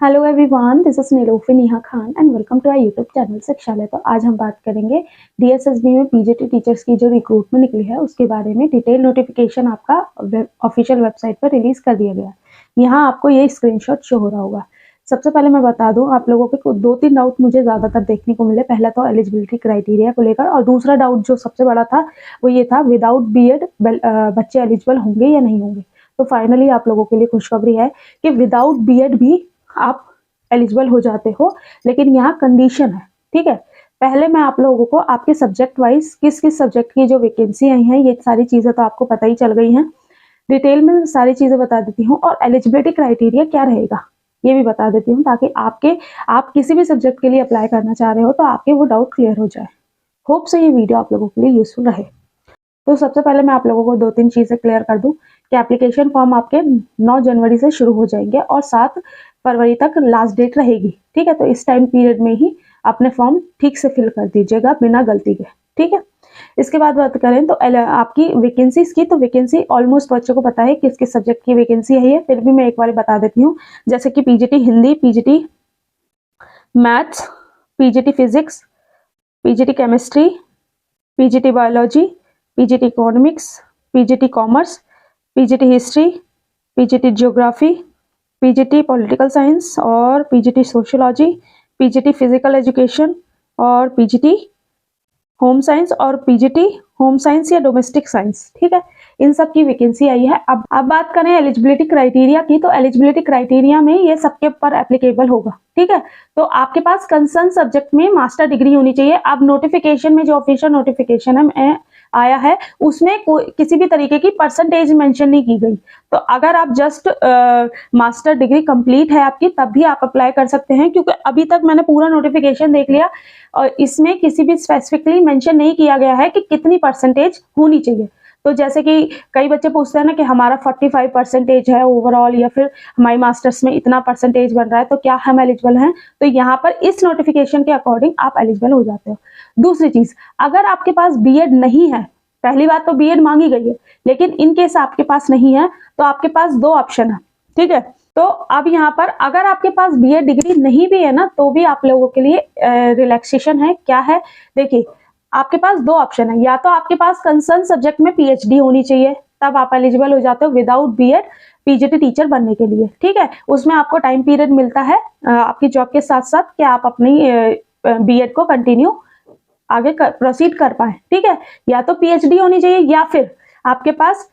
Hello everyone, this is नीलोफी Neha Khan and welcome to our YouTube channel Shikshalaya. तो आज हम बात करेंगे डीएसएसबी में पीजीटी टीचर्स की जो रिक्रूटमेंट निकली है उसके बारे में। डिटेल नोटिफिकेशन आपका ऑफिशियल वेबसाइट पर रिलीज कर दिया गया है। यहाँ आपको ये स्क्रीनशॉट शो हो रहा होगा। सबसे पहले मैं बता दूं, आप लोगों के दो तीन डाउट मुझे ज़्यादातर देखने को मिले। पहला तो एलिजिबिलिटी क्राइटेरिया को लेकर, और दूसरा डाउट जो सबसे बड़ा था वो ये था विदाउट बीएड बच्चे एलिजिबल होंगे या नहीं होंगे। तो फाइनली आप लोगों के लिए खुशखबरी है कि विदाउट बीएड भी आप एलिजिबल हो जाते हो, लेकिन यहाँ कंडीशन है। ठीक है, पहले मैं आप लोगों को आपके सब्जेक्ट वाइज किस किस सब्जेक्ट की जो वैकेंसी आई हैं ये सारी चीजें तो आपको पता ही चल गई हैं। डिटेल में सारी चीजें बता देती हूँ, और एलिजिबिलिटी क्राइटेरिया क्या रहेगा ये भी बता देती हूँ, ताकि आप किसी भी सब्जेक्ट के लिए अप्लाई करना चाह रहे हो तो आपके वो डाउट क्लियर हो जाए। होप से ये वीडियो आप लोगों के लिए यूजफुल रहे। तो सबसे पहले मैं आप लोगों को दो तीन चीजें क्लियर कर दूं कि एप्लीकेशन फॉर्म आपके 9 जनवरी से शुरू हो जाएंगे और 7 फरवरी तक लास्ट डेट रहेगी। ठीक है, तो इस टाइम पीरियड में ही अपने फॉर्म ठीक से फिल कर दीजिएगा बिना गलती के। ठीक है, इसके बाद बात करें तो आपकी वैकेंसीज की, तो वैकेंसी ऑलमोस्ट बच्चों को पता है किस किस सब्जेक्ट की वैकेंसी है, फिर भी मैं एक बार बता देती हूँ। जैसे कि PGT Hindi, PGT maths, PGT physics, PGT chemistry, PGT biology, PGT economics, PGT commerce, PGT history, PGT geography, PGT political science और PGT sociology, PGT physical education और पीजीटी होम साइंस और पीजीटी होम साइंस या domestic science. ठीक है, इन सब की vacancy आई है। अब बात करें एलिजिबिलिटी क्राइटेरिया की, तो एलिजिबिलिटी क्राइटेरिया में ये सबके ऊपर एप्लीकेबल होगा। ठीक है, तो आपके पास कंसर्न सब्जेक्ट में मास्टर डिग्री होनी चाहिए। अब नोटिफिकेशन में जो ऑफिशियल नोटिफिकेशन है आया है उसमें किसी भी तरीके की परसेंटेज मेंशन नहीं की गई। तो अगर आप जस्ट मास्टर डिग्री कंप्लीट है आपकी तब भी आप अप्लाई कर सकते हैं, क्योंकि अभी तक मैंने पूरा नोटिफिकेशन देख लिया और इसमें किसी भी स्पेसिफिकली मेंशन नहीं किया गया है कि कितनी परसेंटेज होनी चाहिए। तो जैसे कि कई बच्चे पूछते हैं ना कि हमारा 45% है ओवरऑल, या फिर हमारी मास्टर्स में इतना परसेंटेज बन रहा है, तो क्या हम एलिजिबल हैं? तो यहाँ पर इस नोटिफिकेशन के अकॉर्डिंग आप एलिजिबल हो जाते हो। दूसरी चीज, अगर आपके पास बीएड नहीं है, पहली बात तो बीएड मांगी गई है, लेकिन इन केस आपके पास नहीं है तो आपके पास दो ऑप्शन है। ठीक है, तो अब यहाँ पर अगर आपके पास बीएड डिग्री नहीं भी है ना, तो भी आप लोगों के लिए रिलैक्सेशन है। क्या है, देखिए आपके पास दो ऑप्शन है। या तो आपके पास कंसर्न सब्जेक्ट में पीएचडी होनी चाहिए, तब आप एलिजिबल हो जाते हो विदाउट बीएड पीजीटी टीचर बनने के लिए। ठीक है, उसमें आपको टाइम पीरियड मिलता है आपकी जॉब के साथ साथ कि आप अपनी बीएड को कंटिन्यू आगे प्रोसीड कर पाए। ठीक है, या तो पीएचडी होनी चाहिए या फिर आपके पास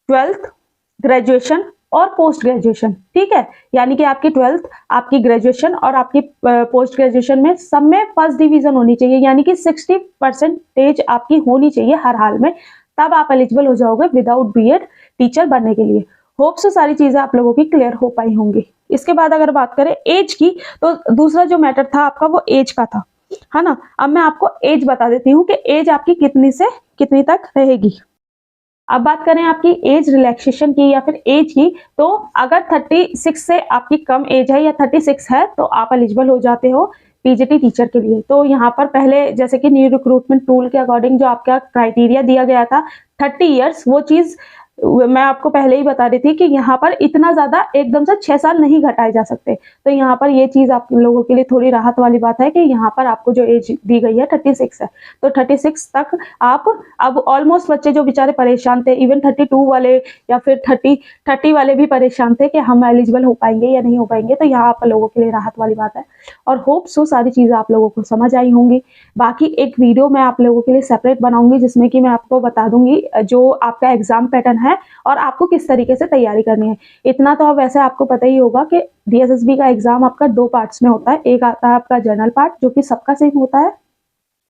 12th ग्रेजुएशन और पोस्ट ग्रेजुएशन। ठीक है, यानी कि आपकी 12th, आपकी ग्रेजुएशन और आपकी पोस्ट ग्रेजुएशन में सब में फर्स्ट डिवीजन होनी चाहिए, यानी कि 60% आपकी होनी चाहिए हर हाल में, तब आप एलिजिबल हो जाओगे विदाउट बीएड टीचर बनने के लिए। होप से सारी चीजें आप लोगों की क्लियर हो पाई होंगी। इसके बाद अगर बात करें एज की, तो दूसरा जो मैटर था आपका वो एज का था, है ना। अब मैं आपको एज बता देती हूँ कि एज आपकी कितनी से कितनी तक रहेगी। अब बात करें आपकी एज रिलैक्सेशन की या फिर एज की, तो अगर 36 से आपकी कम एज है या 36 है तो आप एलिजिबल हो जाते हो पीजीटी टीचर के लिए। तो यहाँ पर पहले जैसे कि न्यू रिक्रूटमेंट टूल के अकॉर्डिंग जो आपका क्राइटेरिया दिया गया था 30 इयर्स, वो चीज मैं आपको पहले ही बता रही थी कि यहाँ पर इतना ज्यादा एकदम से 6 साल नहीं घटाए जा सकते। तो यहाँ पर ये चीज आप लोगों के लिए थोड़ी राहत वाली बात है कि यहाँ पर आपको जो एज दी गई है 36 है, तो 36 तक आप, अब ऑलमोस्ट बच्चे जो बेचारे परेशान थे, इवन 32 वाले या फिर 30 वाले भी परेशान थे कि हम एलिजिबल हो पाएंगे या नहीं हो पाएंगे, तो यहाँ आप लोगों के लिए राहत वाली बात है। और होप सो सारी चीजें आप लोगों को समझ आई होंगी। बाकी एक वीडियो मैं आप लोगों के लिए सेपरेट बनाऊंगी जिसमें कि मैं आपको बता दूंगी जो आपका एग्जाम पैटर्न है और आपको किस तरीके से तैयारी करनी है। इतना तो अब वैसे आपको पता ही होगा कि डीएसएसबी का एग्जाम आपका 2 पार्ट्स में होता है। एक आता है आपका जनरल पार्ट जो कि सबका सेम होता है,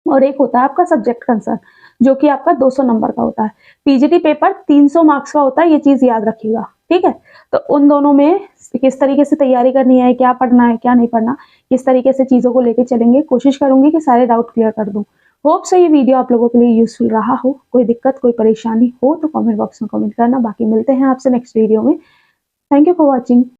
और एक होता है आपका सब्जेक्ट कंसर्न जो कि आपका 200 नंबर का होता है। पीजीटी पेपर 300 मार्क्स का होता है, ये चीज याद रखिएगा। ठीक है, तो उन दोनों में किस तरीके से तैयारी करनी है, क्या पढ़ना है क्या नहीं पढ़ना, किस तरीके से चीजों को लेकर चलेंगे, कोशिश करूंगी कि सारे डाउट क्लियर कर दूं। होप से ये वीडियो आप लोगों के लिए यूजफुल रहा हो। कोई दिक्कत कोई परेशानी हो तो कमेंट बॉक्स में कमेंट करना। बाकी मिलते हैं आपसे नेक्स्ट वीडियो में। Thank you for watching.